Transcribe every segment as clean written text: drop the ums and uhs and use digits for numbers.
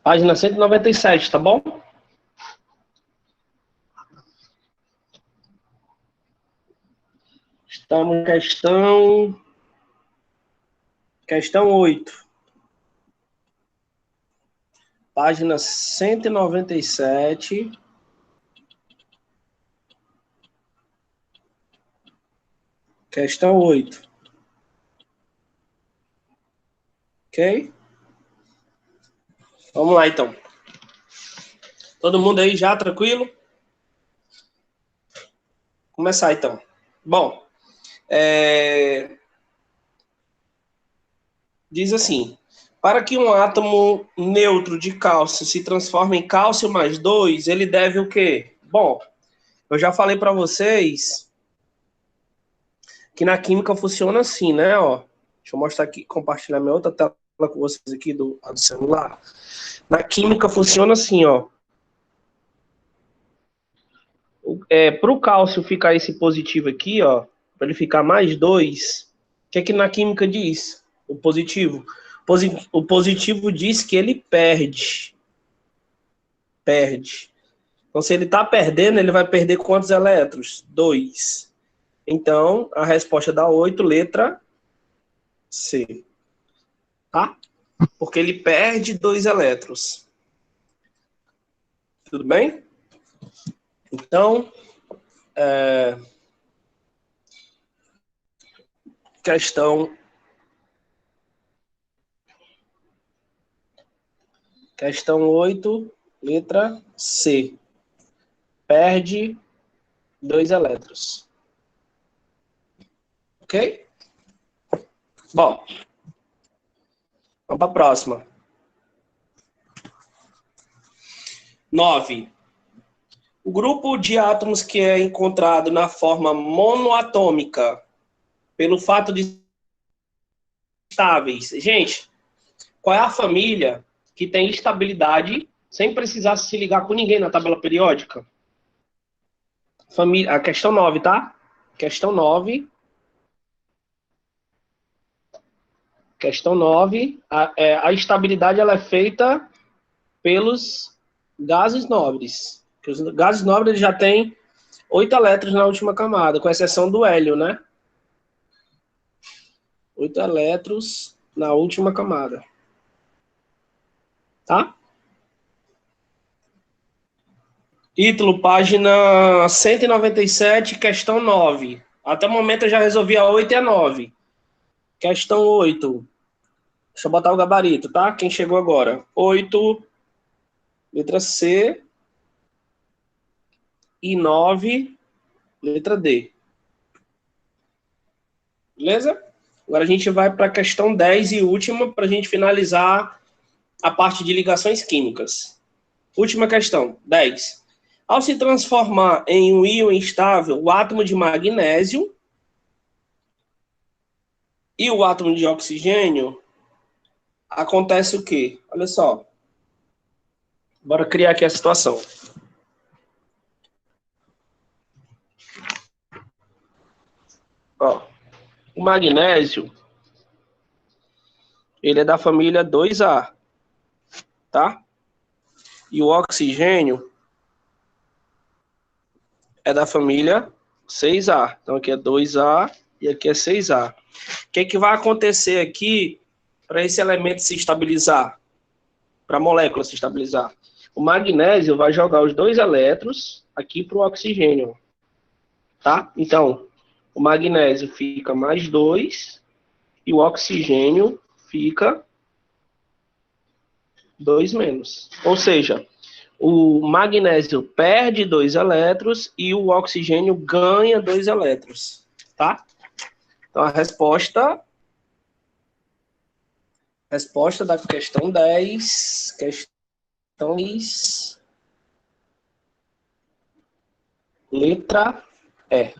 Página 197, tá bom? Estamos em questão 8. Página 197. Questão 8. Ok? Vamos lá, então. Todo mundo aí já tranquilo? Começar, então. Bom, diz assim: para que um átomo neutro de cálcio se transforme em cálcio mais 2, ele deve o quê? Bom, eu já falei para vocês que na química funciona assim, né? Ó, deixa eu mostrar aqui, compartilhar minha outra tela com vocês aqui do celular. Na química funciona assim, ó. Para o cálcio ficar esse positivo aqui, ó, para ele ficar mais 2, o que na química diz? O positivo. O positivo diz que ele perde. Perde. Então, se ele está perdendo, ele vai perder quantos elétrons? 2. Então, a resposta dá 8, letra C. Tá? Porque ele perde 2 elétrons. Tudo bem? Então, questão 8, letra C. Perde 2 elétrons. Ok? Bom, vamos para a próxima. 9. O grupo de átomos que é encontrado na forma monoatômica, pelo fato de estáveis. Gente, qual é a família que tem estabilidade sem precisar se ligar com ninguém na tabela periódica? A questão 9, tá? Questão 9. Questão 9. A estabilidade ela é feita pelos gases nobres. Os gases nobres já têm 8 elétrons na última camada, com exceção do hélio, né? 8 elétrons na última camada. Tá? Título, página 197, questão 9. Até o momento eu já resolvi a 8 e a 9. Questão 8. Deixa eu botar o gabarito, tá? Quem chegou agora? 8, letra C. E 9, letra D. Beleza? Agora a gente vai para a questão 10 e última, para a gente finalizar a parte de ligações químicas. Última questão, 10. Ao se transformar em um íon instável, o átomo de magnésio e o átomo de oxigênio, acontece o quê? Olha só. Bora criar aqui a situação. Ó, o magnésio, ele é da família 2A, tá? E o oxigênio é da família 6A. Então aqui é 2A e aqui é 6A. O que vai acontecer aqui para esse elemento se estabilizar? Para a molécula se estabilizar? O magnésio vai jogar os 2 elétrons aqui para o oxigênio. Tá? Então, o magnésio fica mais 2 e o oxigênio fica 2 menos. Ou seja, o magnésio perde 2 elétrons e o oxigênio ganha 2 elétrons, tá? Então, a resposta da questão 10, questão 10, letra E.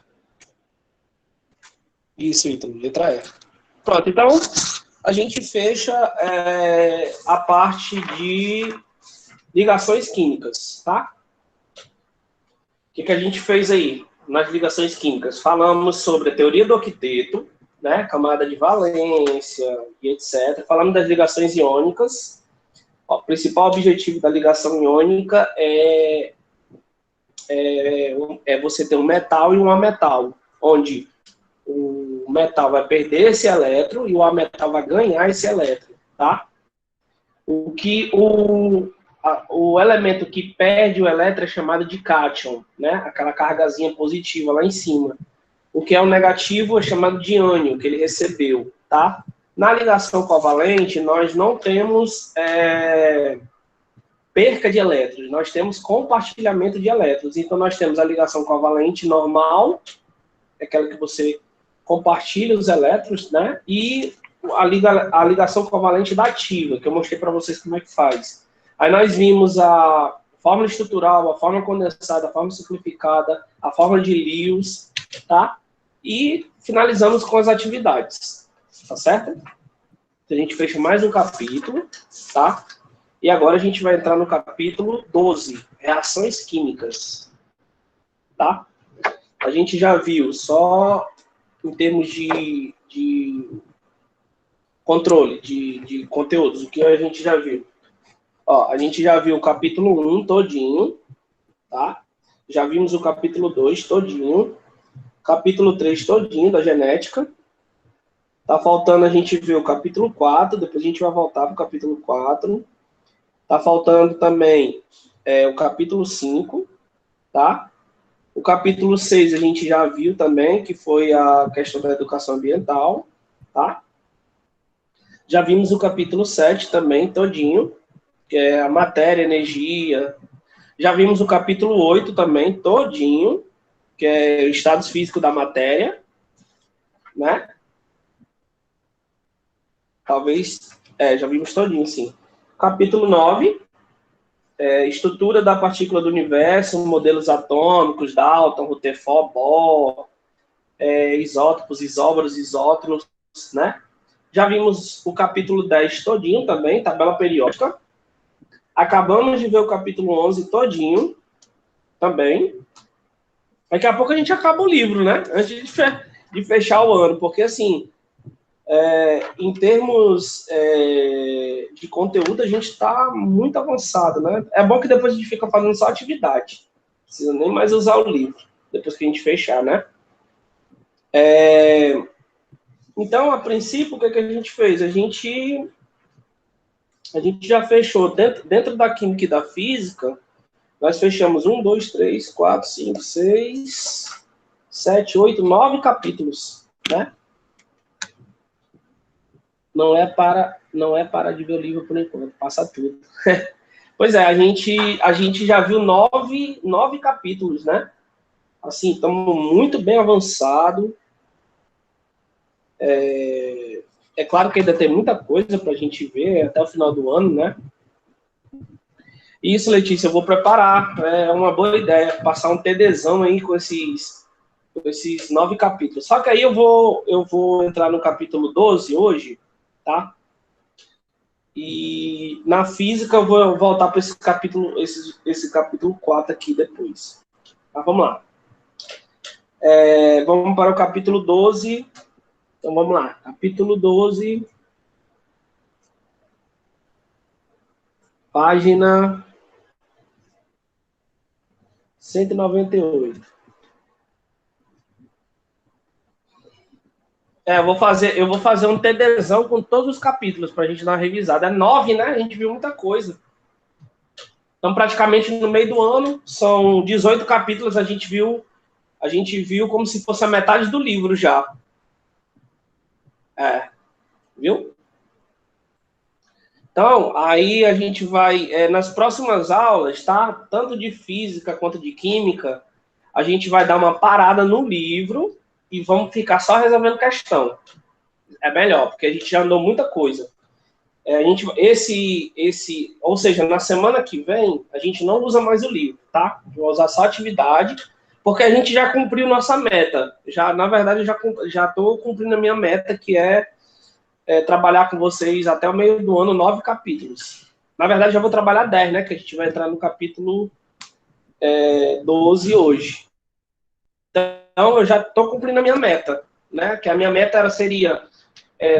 Isso, Ítalo, letra E. Pronto, então, a gente fecha a parte de ligações químicas, tá? O que a gente fez aí nas ligações químicas? Falamos sobre a teoria do octeto, né? Camada de valência e etc. Falamos das ligações iônicas, O principal objetivo da ligação iônica é você ter um metal e um ametal, onde o metal vai perder esse elétron e o ametal vai ganhar esse elétron, tá? O elemento que perde o elétron é chamado de cátion, né? Aquela cargazinha positiva lá em cima. O que é o negativo é chamado de ânion, que ele recebeu, tá? Na ligação covalente, nós não temos perca de elétrons, nós temos compartilhamento de elétrons. Então, nós temos a ligação covalente normal, aquela que você compartilha os elétrons, né? E a ligação covalente dativa, que eu mostrei para vocês como é que faz. Aí nós vimos a fórmula estrutural, a fórmula condensada, a fórmula simplificada, a fórmula de Lewis, tá? E finalizamos com as atividades, tá certo? Então, a gente fecha mais um capítulo, tá? E agora a gente vai entrar no capítulo 12, reações químicas, tá? A gente já viu, só em termos de controle, de conteúdos, o que a gente já viu? Ó, a gente já viu o capítulo 1 todinho, tá? Já vimos o capítulo 2 todinho, capítulo 3 todinho da genética. Tá faltando a gente ver o capítulo 4, depois a gente vai voltar para o capítulo 4. Tá faltando também o capítulo 5, tá? O capítulo 6 a gente já viu também, que foi a questão da educação ambiental, tá? Já vimos o capítulo 7 também, todinho, que é a matéria, energia. Já vimos o capítulo 8 também, todinho, que é estados físicos da matéria, né? Talvez, já vimos todinho, sim. Capítulo 9, estrutura da partícula do universo, modelos atômicos, Dalton, Rutherford, Bohr, isótopos, isóbaros, isótonos, né? Já vimos o capítulo 10 todinho também, tabela periódica. Acabamos de ver o capítulo 11 todinho também. Daqui a pouco a gente acaba o livro, né? Antes de fechar o ano, porque assim, em termos de conteúdo, a gente está muito avançado, né? É bom que depois a gente fica fazendo só atividade. Não precisa nem mais usar o livro, depois que a gente fechar, né? Então, a princípio, o que a gente fez? A gente já fechou, dentro da química e da física, nós fechamos 1, 2, 3, 4, 5, 6, 7, 8, 9 capítulos, né? Não é para de ver o livro por enquanto, passa tudo. Pois é, a gente já viu 9 capítulos, né? Assim, estamos muito bem avançado. É claro que ainda tem muita coisa para a gente ver até o final do ano, né? Isso, Letícia, eu vou preparar. É uma boa ideia, passar um TDzão aí com esses 9 capítulos. Só que aí eu vou entrar no capítulo 12 hoje, tá? E na física eu vou voltar para esse capítulo 4 aqui depois. Mas vamos lá. Vamos para o capítulo 12. Então vamos lá. Capítulo 12. Página 198. Eu vou fazer um TDzão com todos os capítulos para a gente dar uma revisada. 9, né? A gente viu muita coisa. Então, praticamente no meio do ano, são 18 capítulos, a gente viu como se fosse a metade do livro já. Viu? Então, aí a gente vai, nas próximas aulas, tá? Tanto de física quanto de química, a gente vai dar uma parada no livro e vamos ficar só resolvendo questão. É melhor, porque a gente já andou muita coisa. Ou seja, na semana que vem, a gente não usa mais o livro, tá? A gente vai usar só atividade, porque a gente já cumpriu nossa meta. Na verdade, eu já estou cumprindo a minha meta, que é trabalhar com vocês até o meio do ano 9 capítulos. Na verdade, já vou trabalhar 10, né? Que a gente vai entrar no capítulo 12 hoje. Então, eu já estou cumprindo a minha meta, né? Que a minha meta seria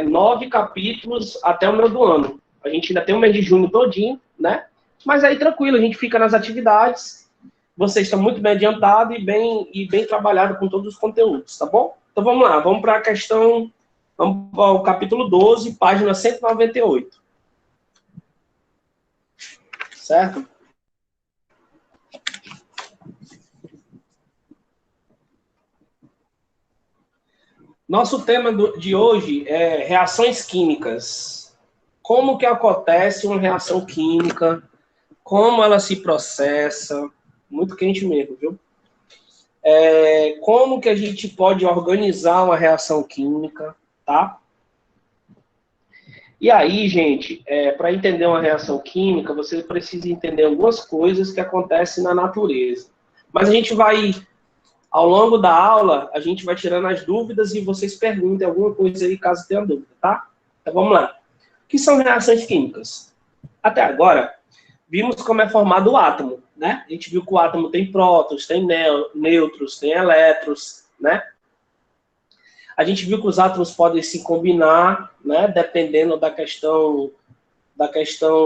9 capítulos até o meio do ano. A gente ainda tem o mês de junho todinho, né? Mas aí tranquilo, a gente fica nas atividades. Vocês estão muito bem adiantados e bem trabalhado com todos os conteúdos, tá bom? Então vamos lá, vamos para a questão, vamos para o capítulo 12, página 198. Certo? Nosso tema de hoje é reações químicas. Como que acontece uma reação química? Como ela se processa? Muito quente mesmo, viu? Como que a gente pode organizar uma reação química, tá? E aí, gente, para entender uma reação química, você precisa entender algumas coisas que acontecem na natureza. Mas a gente vai, ao longo da aula, a gente vai tirando as dúvidas e vocês perguntem alguma coisa aí, caso tenha dúvida, tá? Então vamos lá. O que são reações químicas? Até agora, vimos como é formado o átomo, né? A gente viu que o átomo tem prótons, tem nêutrons, tem elétrons, né? A gente viu que os átomos podem se combinar, né? Dependendo da questão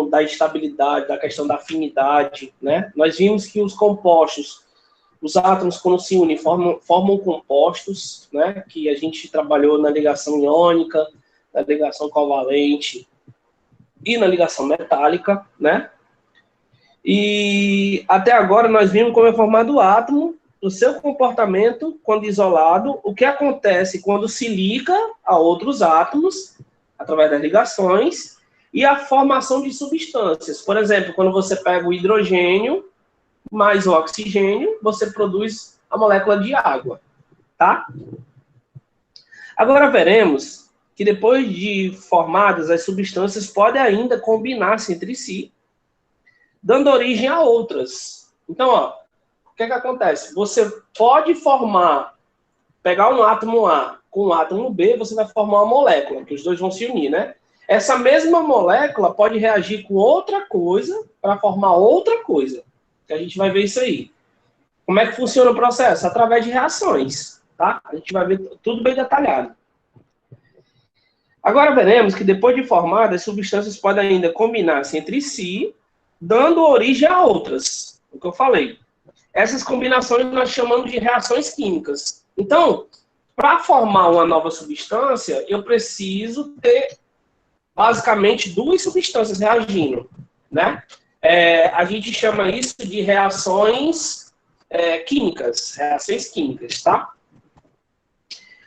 da estabilidade, da questão da afinidade, né? Nós vimos que os compostos, os átomos, quando se unem, formam compostos, né? Que a gente trabalhou na ligação iônica, na ligação covalente e na ligação metálica, né? E até agora nós vimos como é formado o átomo, o seu comportamento quando isolado, o que acontece quando se liga a outros átomos, através das ligações, e a formação de substâncias. Por exemplo, quando você pega o hidrogênio mais o oxigênio, você produz a molécula de água, tá? Agora veremos que depois de formadas, as substâncias podem ainda combinar-se entre si, dando origem a outras. Então, ó, o que acontece? Você pode pegar um átomo A com um átomo B, você vai formar uma molécula, que os dois vão se unir, né? Essa mesma molécula pode reagir com outra coisa para formar outra coisa. Que a gente vai ver isso aí. Como é que funciona o processo? Através de reações, tá? A gente vai ver tudo bem detalhado. Agora veremos que depois de formadas, as substâncias podem ainda combinar-se entre si, dando origem a outras. O que eu falei. Essas combinações nós chamamos de reações químicas. Então, para formar uma nova substância, eu preciso ter basicamente duas substâncias reagindo, né? A gente chama isso de reações químicas, tá?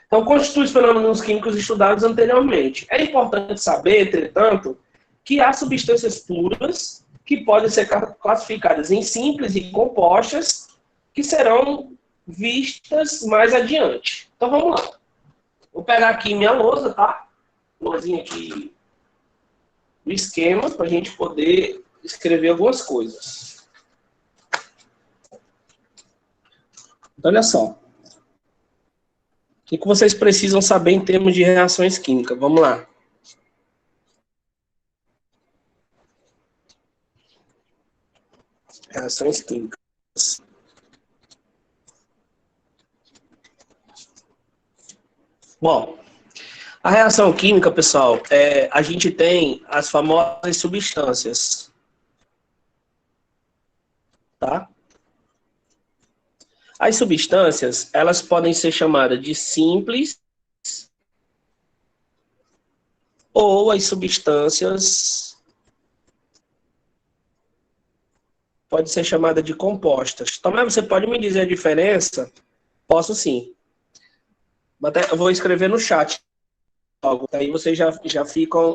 Então, constitui os fenômenos químicos estudados anteriormente. É importante saber, entretanto, que há substâncias puras que podem ser classificadas em simples e compostas, que serão vistas mais adiante. Então, vamos lá. Vou pegar aqui minha lousa, tá? Lousinha aqui do esquema, para a gente poder escrever algumas coisas. Então, olha só. O que vocês precisam saber em termos de reações químicas? Vamos lá. Reações químicas. Bom, a reação química, pessoal, a gente tem as famosas substâncias. Tá? As substâncias, elas podem ser chamadas de simples ou as substâncias pode ser chamada de compostas. Também você pode me dizer a diferença? Posso sim. Eu vou escrever no chat. Aí vocês já ficam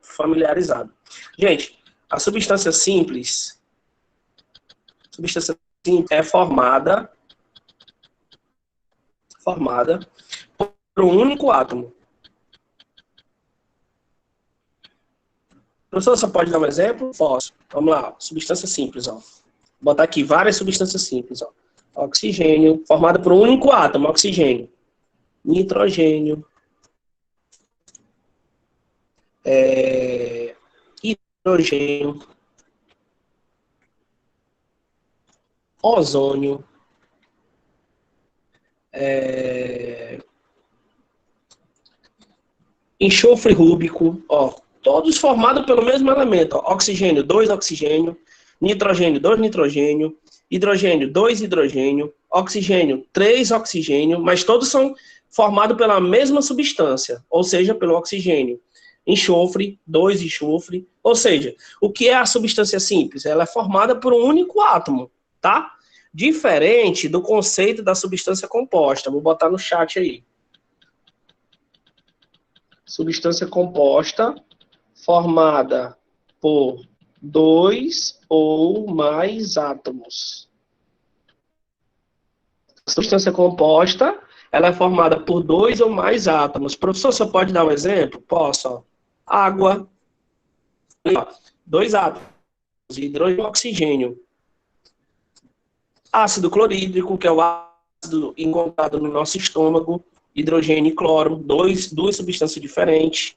familiarizados. Gente, a substância simples é formada por um único átomo. Professor, você pode dar um exemplo? Posso. Vamos lá, substância simples, ó. Vou botar aqui várias substâncias simples, ó. Oxigênio, formada por um único átomo, oxigênio. Nitrogênio. Hidrogênio. Ozônio. Enxofre rúbico, ó. todos formados pelo mesmo elemento. Ó. Oxigênio, 2 oxigênio. Nitrogênio, 2 nitrogênio. Hidrogênio, 2 hidrogênio. Oxigênio, 3 oxigênio. Mas todos são formados pela mesma substância, ou seja, pelo oxigênio. Enxofre, 2 enxofre. Ou seja, o que é a substância simples? Ela é formada por um único átomo, tá? Diferente do conceito da substância composta. Vou botar no chat aí. Substância composta formada por 2 ou mais átomos. A substância composta, ela é formada por 2 ou mais átomos. Professor, você pode dar um exemplo? Posso. Ó. Água. 2 átomos. Hidrogênio e oxigênio. Ácido clorídrico, que é o ácido encontrado no nosso estômago. Hidrogênio e cloro, duas substâncias diferentes.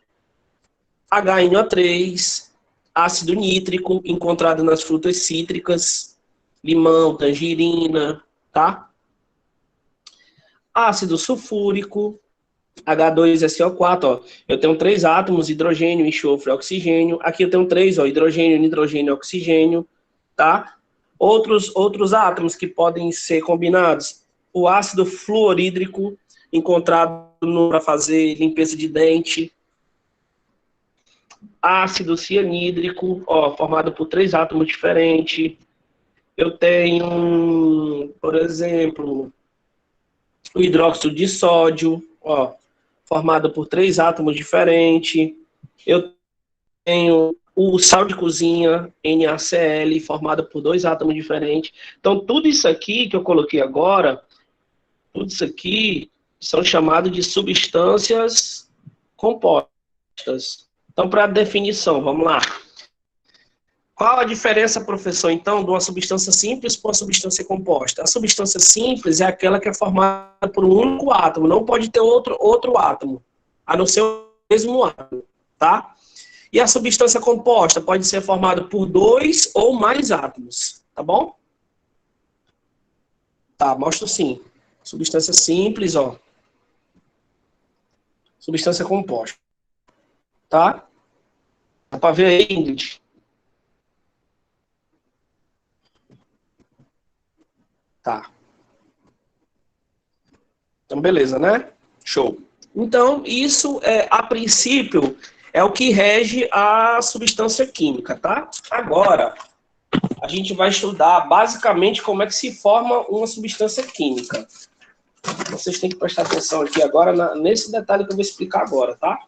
HNO3, ácido nítrico, encontrado nas frutas cítricas, limão, tangerina, tá? Ácido sulfúrico, H2SO4, ó. Eu tenho 3 átomos, hidrogênio, enxofre, oxigênio. Aqui eu tenho 3, ó, hidrogênio, nitrogênio, oxigênio, tá? Outros átomos que podem ser combinados. O ácido fluorídrico, encontrado para fazer limpeza de dente. Ácido cianídrico, ó, formado por 3 átomos diferentes. Eu tenho, por exemplo, o hidróxido de sódio, ó, formado por 3 átomos diferentes. Eu tenho o sal de cozinha, NaCl, formado por 2 átomos diferentes. Então, tudo isso aqui que eu coloquei agora, tudo isso aqui são chamados de substâncias compostas. Então, para a definição, vamos lá. Qual a diferença, professor, então, de uma substância simples para uma substância composta? A substância simples é aquela que é formada por um único átomo, não pode ter outro átomo, a não ser o mesmo átomo, tá? E a substância composta pode ser formada por 2 ou mais átomos, tá bom? Tá, mostro sim. Substância simples, ó. Substância composta. Tá? Dá pra ver aí, Ingrid? Tá. Então, beleza, né? Show. Então, isso, a princípio, é o que rege a substância química, tá? Agora, a gente vai estudar, basicamente, como é que se forma uma substância química. Vocês têm que prestar atenção aqui agora, nesse detalhe que eu vou explicar agora, tá?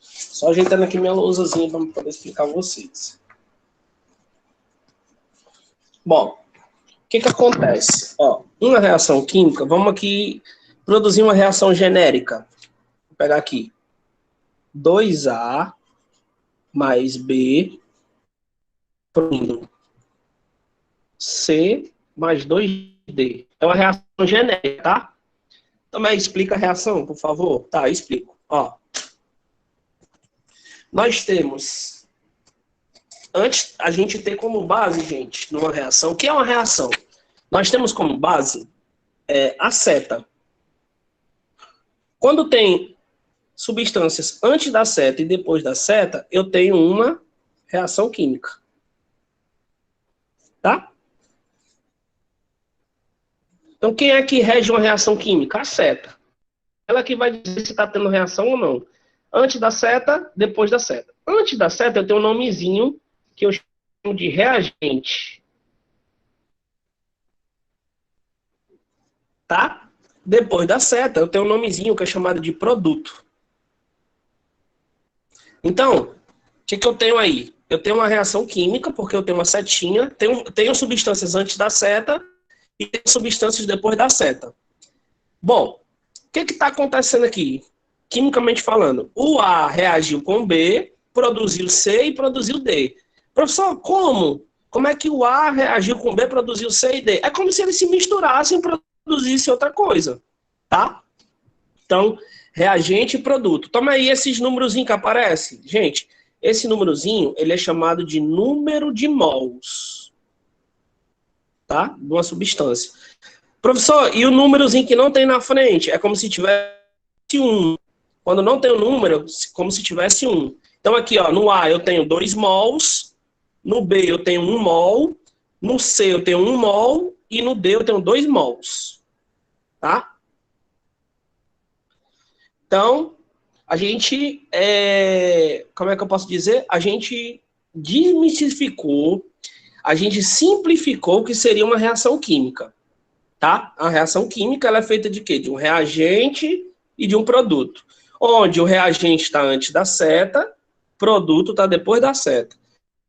Só ajeitando aqui minha lousazinha para poder explicar a vocês. Bom, o que acontece? Ó, uma reação química, vamos aqui produzir uma reação genérica. Vou pegar aqui. 2A mais B produzindo C mais 2D. É uma reação genérica, tá? Também explica a reação, por favor. Tá, explico. Ó, nós temos... Antes, a gente tem como base, gente, numa reação... O que é uma reação? Nós temos como base a seta. Quando tem substâncias antes da seta e depois da seta, eu tenho uma reação química. Tá? Então, quem é que rege uma reação química? A seta. Ela que vai dizer se está tendo reação ou não. Antes da seta, depois da seta. Antes da seta, eu tenho um nomezinho que eu chamo de reagente. Tá? Depois da seta, eu tenho um nomezinho que é chamado de produto. Então, o que eu tenho aí? Eu tenho uma reação química, porque eu tenho uma setinha, tenho substâncias antes da seta e tenho substâncias depois da seta. Bom, o que está acontecendo aqui? Quimicamente falando, o A reagiu com o B, produziu C e produziu D. Professor, como? Como é que o A reagiu com o B, produziu C e D? É como se eles se misturassem e produzissem outra coisa, tá? Então, reagente e produto. Toma aí esses númerozinhos que aparecem. Gente, esse númerozinho, ele é chamado de número de mols, tá? De uma Quando não tem o número, como se tivesse um. Então aqui, ó, no A eu tenho 2 mols, no B eu tenho 1 mol, no C eu tenho 1 mol e no D eu tenho 2 mols. Tá? Então, a gente, como é que eu posso dizer? A gente desmistificou, a gente simplificou o que seria uma reação química, tá? A reação química, ela é feita de quê? De um reagente e de um produto. Onde o reagente está antes da seta, produto está depois da seta.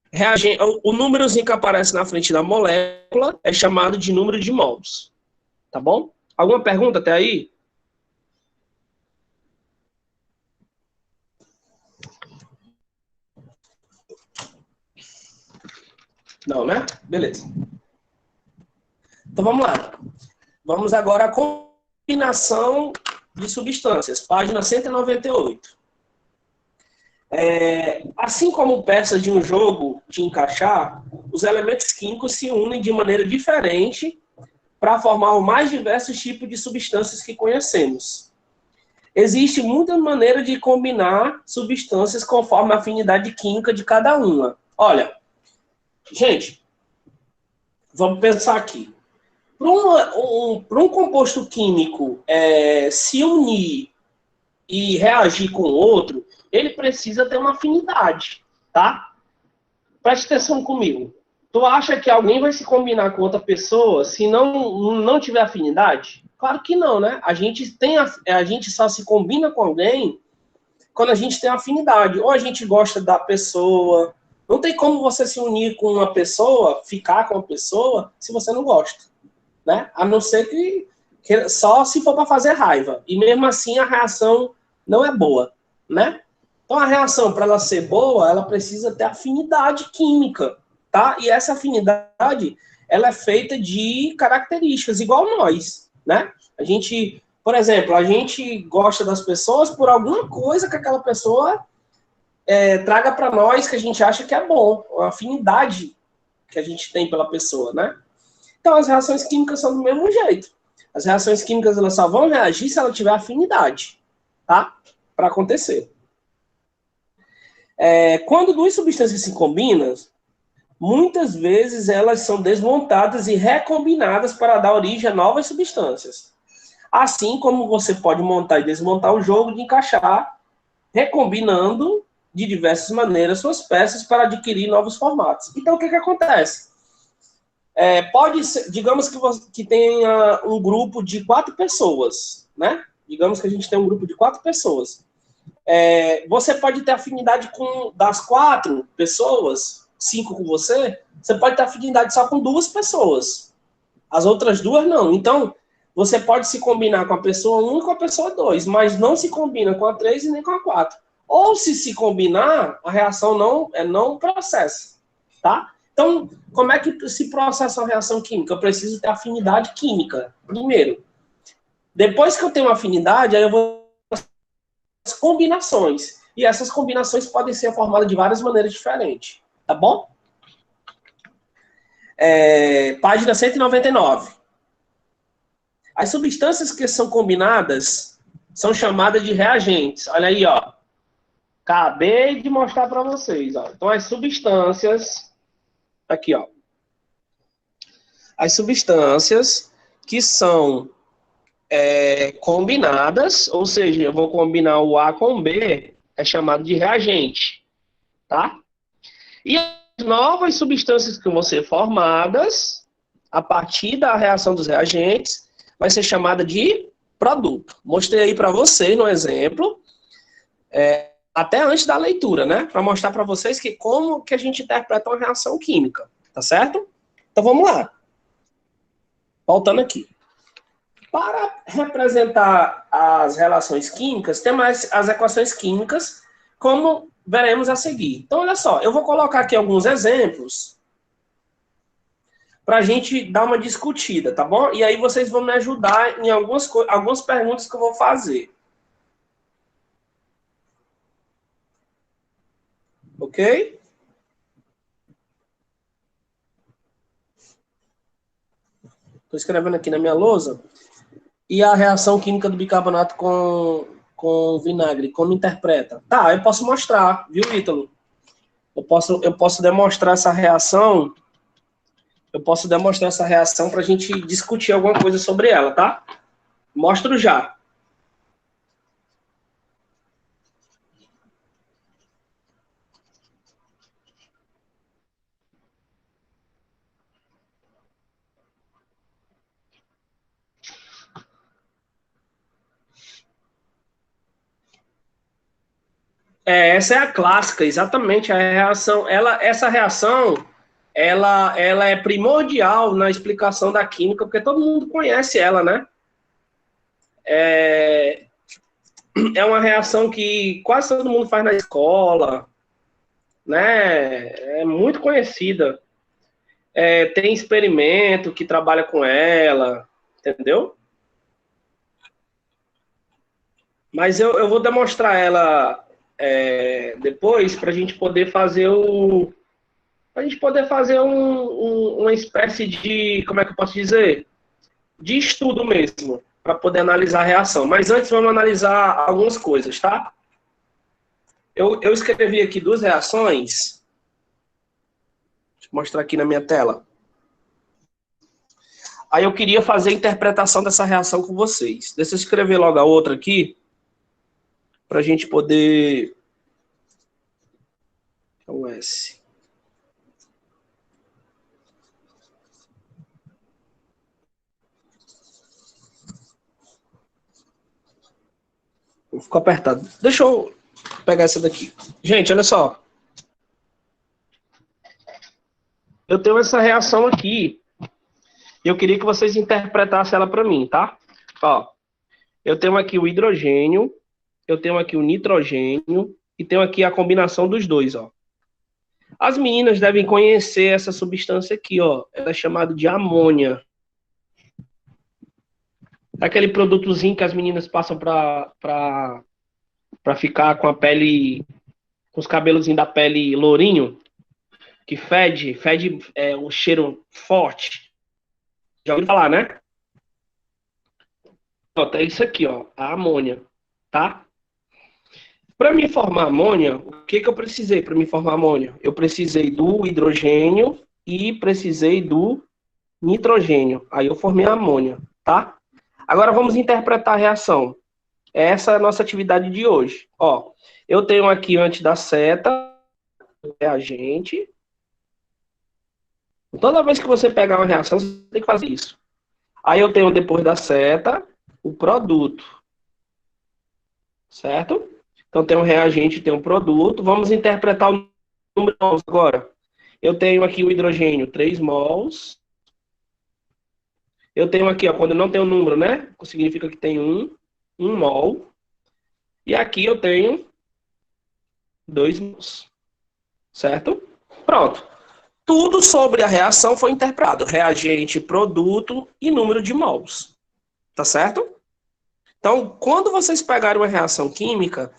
Reagente, o númerozinho que aparece na frente da molécula é chamado de número de mols, tá bom? Alguma pergunta até aí? Não, né? Beleza. Então vamos lá. Vamos agora à combinação de substâncias, página 198. Assim como peças de um jogo de encaixar, os elementos químicos se unem de maneira diferente para formar os mais diversos tipos de substâncias que conhecemos. Existe muitas maneiras de combinar substâncias conforme a afinidade química de cada uma. Olha, gente, vamos pensar aqui. Para um composto químico se unir e reagir com o outro, ele precisa ter uma afinidade, tá? Preste atenção comigo. Tu acha que alguém vai se combinar com outra pessoa se não tiver afinidade? Claro que não, né? A gente só se combina com alguém quando a gente tem afinidade. Ou a gente gosta da pessoa. Não tem como você se unir com uma pessoa, ficar com uma pessoa, se você não gosta, né? A não ser que só se for para fazer raiva. E mesmo assim a reação não é boa, né? Então a reação, para ela ser boa, ela precisa ter afinidade química, tá? E essa afinidade, ela é feita de características, igual nós, né? A gente, por exemplo, a gente gosta das pessoas por alguma coisa que aquela pessoa traga para nós que a gente acha que é bom, a afinidade que a gente tem pela pessoa, né? Então as reações químicas são do mesmo jeito. As reações químicas elas só vão reagir se ela tiver afinidade, tá? Para acontecer. Quando duas substâncias se combinam, muitas vezes elas são desmontadas e recombinadas para dar origem a novas substâncias. Assim como você pode montar e desmontar o jogo de encaixar, recombinando de diversas maneiras suas peças para adquirir novos formatos. Então, o que acontece? Pode ser, digamos que tenha um grupo de 4 pessoas, né? Digamos que a gente tem um grupo de 4 pessoas. Você pode ter afinidade com, das 4 pessoas, 5 com você pode ter afinidade só com 2 pessoas. As outras 2 não. Então, você pode se combinar com a pessoa 1 e com a pessoa 2, mas não se combina com a 3 e nem com a 4. Ou se combinar, a reação não processa, tá? Então, como é que se processa a reação química? Eu preciso ter afinidade química, primeiro. Depois que eu tenho afinidade, aí eu vou as combinações. E essas combinações podem ser formadas de várias maneiras diferentes. Tá bom? Página 199. As substâncias que são combinadas são chamadas de reagentes. Olha aí, ó. Acabei de mostrar para vocês. Ó. Então, as substâncias... Aqui, ó. As substâncias que são combinadas, ou seja, eu vou combinar o A com o B, é chamado de reagente, tá? E as novas substâncias que vão ser formadas a partir da reação dos reagentes vai ser chamada de produto. Mostrei aí para vocês no exemplo, até antes da leitura, né? Para mostrar para vocês como que a gente interpreta uma reação química, tá certo? Então vamos lá. Voltando aqui. Para representar as relações químicas, temos as equações químicas, como veremos a seguir. Então, olha só, eu vou colocar aqui alguns exemplos para a gente dar uma discutida, tá bom? E aí vocês vão me ajudar em algumas perguntas que eu vou fazer. Ok? Estou escrevendo aqui na minha lousa. E a reação química do bicarbonato com com vinagre, como interpreta? Tá, eu posso mostrar, viu, Ítalo? Eu posso demonstrar essa reação. Eu posso demonstrar essa reação para a gente discutir alguma coisa sobre ela, tá? Mostro já. Essa é a clássica, exatamente a reação. Essa reação, ela é primordial na explicação da química, porque todo mundo conhece ela, né? É uma reação que quase todo mundo faz na escola, né? É muito conhecida. Tem experimento que trabalha com ela, entendeu? Mas eu vou demonstrar ela depois para a gente poder fazer uma espécie de, como é que eu posso dizer? De estudo mesmo, para poder analisar a reação. Mas antes vamos analisar algumas coisas, tá? Eu escrevi aqui duas reações. Deixa eu mostrar aqui na minha tela. Aí eu queria fazer a interpretação dessa reação com vocês. Deixa eu escrever logo a outra aqui, para a gente poder... O S. Ficou apertado. Deixa eu pegar essa daqui. Gente, olha só. Eu tenho essa reação aqui. E eu queria que vocês interpretassem ela para mim, tá? Ó, eu tenho aqui o hidrogênio, eu tenho aqui o nitrogênio e tenho aqui a combinação dos dois, ó. As meninas devem conhecer essa substância aqui, ó. Ela é chamada de amônia. É aquele produtozinho que as meninas passam para ficar com a pele, com os cabelos da pele lourinho, que fede um cheiro forte. Já ouviu falar, né? Ó, é isso aqui, ó, a amônia, tá? Para me formar amônia, o que eu precisei para me formar amônia? Eu precisei do hidrogênio e precisei do nitrogênio. Aí eu formei a amônia, tá? Agora vamos interpretar a reação. Essa é a nossa atividade de hoje. Ó, eu tenho aqui antes da seta, reagente. Toda vez que você pegar uma reação, você tem que fazer isso. Aí eu tenho depois da seta, o produto. Certo? Então tem um reagente, tem um produto. Vamos interpretar o número de mols agora. Eu tenho aqui o hidrogênio, 3 mols. Eu tenho aqui, ó, quando não tem o número, né? Significa que tem 1 mol. E aqui eu tenho 2 mols. Certo? Pronto. Tudo sobre a reação foi interpretado. Reagente, produto e número de mols. Tá certo? Então, quando vocês pegarem uma reação química,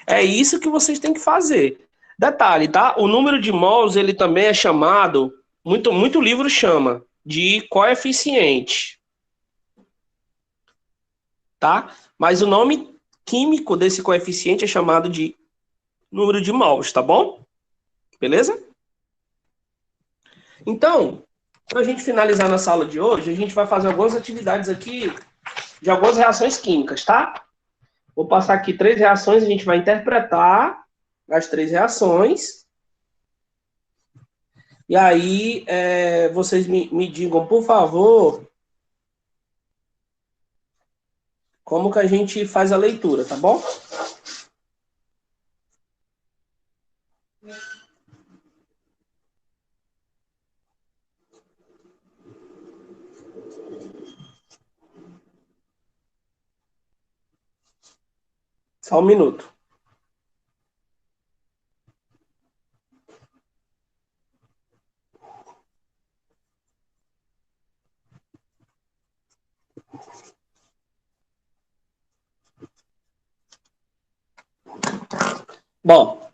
é isso que vocês têm que fazer. Detalhe, tá? O número de mols, ele também é chamado, muito livro chama, de coeficiente. Tá? Mas o nome químico desse coeficiente é chamado de número de mols, tá bom? Beleza? Então, para a gente finalizar na sala de hoje, a gente vai fazer algumas atividades aqui de algumas reações químicas, tá? Vou passar aqui 3 reações, a gente vai interpretar as 3 reações. E aí, vocês me digam, por favor, como que a gente faz a leitura, tá bom? Só um minuto. Bom,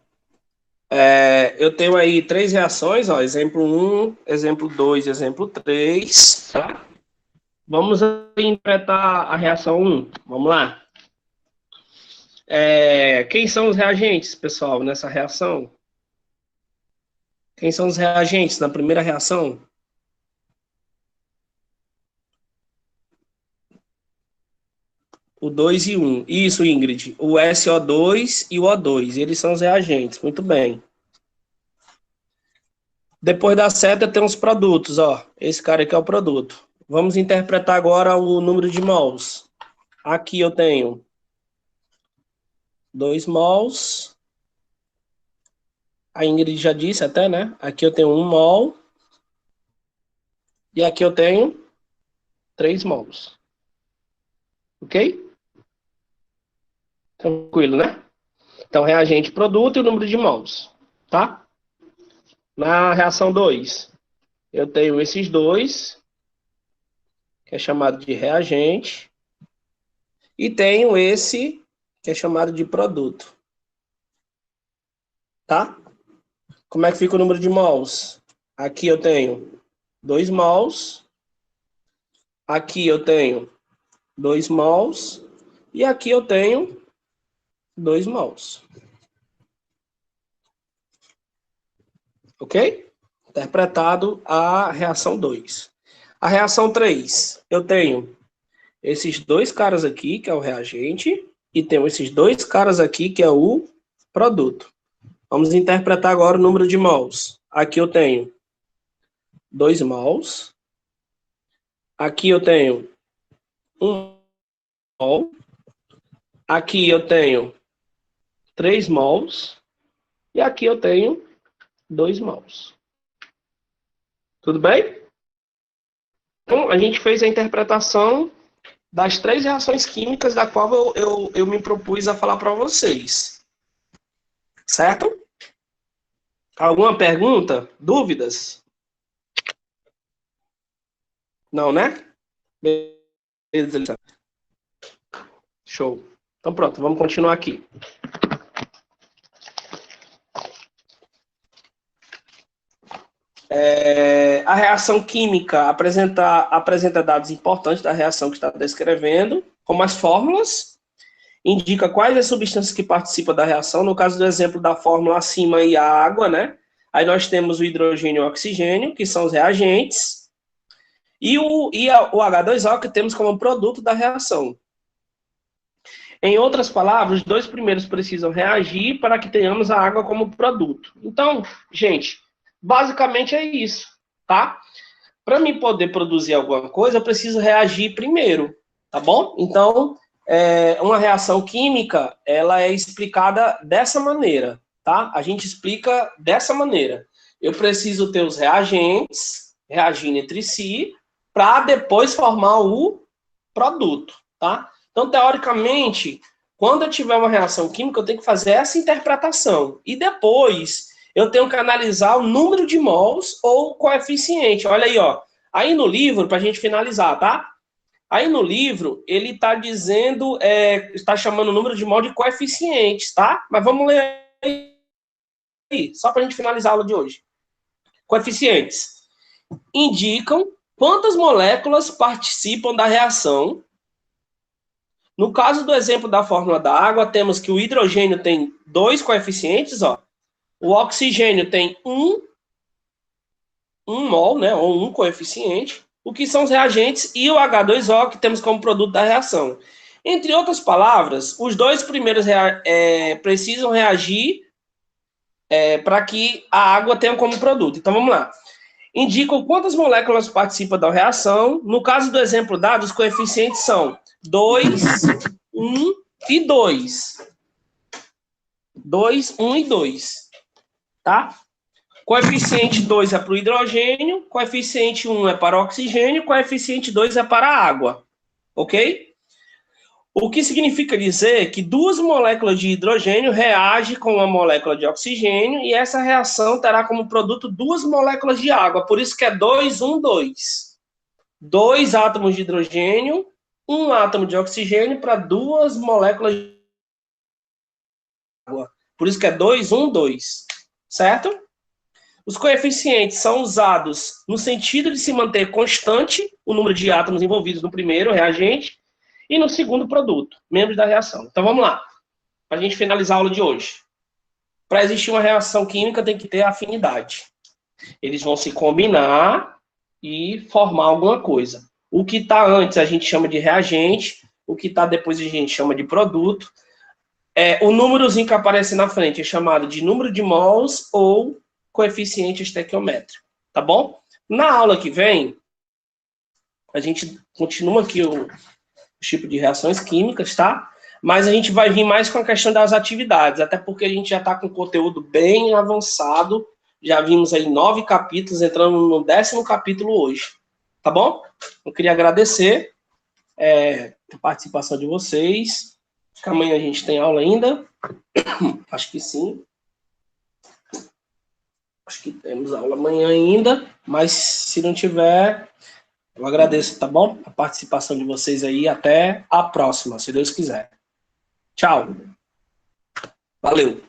eu tenho aí 3 reações, ó, exemplo 1, exemplo 2, exemplo 3, tá? Vamos interpretar a reação 1, vamos lá. Quem são os reagentes, pessoal, nessa reação? Quem são os reagentes na primeira reação? O 2 e 1. Isso, Ingrid. O SO2 e o O2. Eles são os reagentes. Muito bem. Depois da seta tem os produtos, ó. Esse cara aqui é o produto. Vamos interpretar agora o número de mols. Aqui eu tenho 2 mols. A Ingrid já disse até, né? Aqui eu tenho 1 mol. E aqui eu tenho 3 mols. Ok? Tranquilo, né? Então, reagente, produto e o número de mols. Tá? Na reação 2, eu tenho esses dois, que é chamado de reagente, e tenho esse, que é chamado de produto. Tá? Como é que fica o número de mols? Aqui eu tenho 2 mols, aqui eu tenho 2 mols, e aqui eu tenho 2 mols. Ok? Interpretado a reação 2. A reação 3, eu tenho esses dois caras aqui, que é o reagente, e tenho esses dois caras aqui, que é o produto. Vamos interpretar agora o número de mols. Aqui eu tenho 2 mols. Aqui eu tenho 1 mol. Aqui eu tenho 3 mols. E aqui eu tenho 2 mols. Tudo bem? Então, a gente fez a interpretação das 3 reações químicas da qual eu me propus a falar para vocês. Certo? Alguma pergunta? Dúvidas? Não, né? Beleza. Show. Então pronto, vamos continuar aqui. A reação química apresenta dados importantes da reação que está descrevendo, como as fórmulas, indica quais as substâncias que participam da reação. No caso do exemplo da fórmula acima e a água, né? Aí nós temos o hidrogênio e o oxigênio, que são os reagentes, e o H2O, que temos como produto da reação. Em outras palavras, os dois primeiros precisam reagir para que tenhamos a água como produto. Então, gente, basicamente é isso, tá? Para mim poder produzir alguma coisa, eu preciso reagir primeiro, tá bom? Então, uma reação química, ela é explicada dessa maneira, tá? A gente explica dessa maneira. Eu preciso ter os reagentes reagindo entre si para depois formar o produto, tá? Então, teoricamente, quando eu tiver uma reação química, eu tenho que fazer essa interpretação. E depois, eu tenho que analisar o número de mols ou coeficiente. Olha aí, ó. Aí no livro, para a gente finalizar, tá? Aí no livro, ele está dizendo, está chamando o número de mol de coeficientes, tá? Mas vamos ler aí, só para a gente finalizar a aula de hoje. Coeficientes indicam quantas moléculas participam da reação. No caso do exemplo da fórmula da água, temos que o hidrogênio tem 2 coeficientes, ó. O oxigênio tem 1 mol, né, ou 1 coeficiente, o que são os reagentes, e o H2O, que temos como produto da reação. Entre outras palavras, os dois primeiros precisam reagir para que a água tenha como produto. Então, vamos lá. Indicam quantas moléculas participam da reação. No caso do exemplo dado, os coeficientes são 2, 1 e 2. 2, 1 e 2. Tá? Coeficiente 2 é para o hidrogênio, coeficiente 1 é para o oxigênio, coeficiente 2 é para a água. Ok? O que significa dizer que 2 moléculas de hidrogênio reagem com uma molécula de oxigênio e essa reação terá como produto 2 moléculas de água. Por isso que é 2, 1, 2. 2 átomos de hidrogênio, 1 átomo de oxigênio para 2 moléculas de água. Por isso que é 2, 1, 2. Certo? Os coeficientes são usados no sentido de se manter constante o número de átomos envolvidos no primeiro reagente e no segundo produto, membros da reação. Então, vamos lá. para a gente finalizar a aula de hoje. Para existir uma reação química, tem que ter afinidade. Eles vão se combinar e formar alguma coisa. O que está antes a gente chama de reagente, o que está depois a gente chama de produto. O númerozinho que aparece na frente é chamado de número de mols ou coeficiente estequiométrico, tá bom? Na aula que vem, a gente continua aqui o tipo de reações químicas, tá? Mas a gente vai vir mais com a questão das atividades, até porque a gente já está com conteúdo bem avançado, já vimos aí 9 capítulos, entrando no 10º capítulo hoje, tá bom? Eu queria agradecer a participação de vocês. Acho que amanhã a gente tem aula ainda. Acho que sim. Acho que temos aula amanhã ainda, mas se não tiver, eu agradeço, tá bom? A participação de vocês aí. Até a próxima, se Deus quiser. Tchau. Valeu.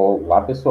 Olá, pessoal.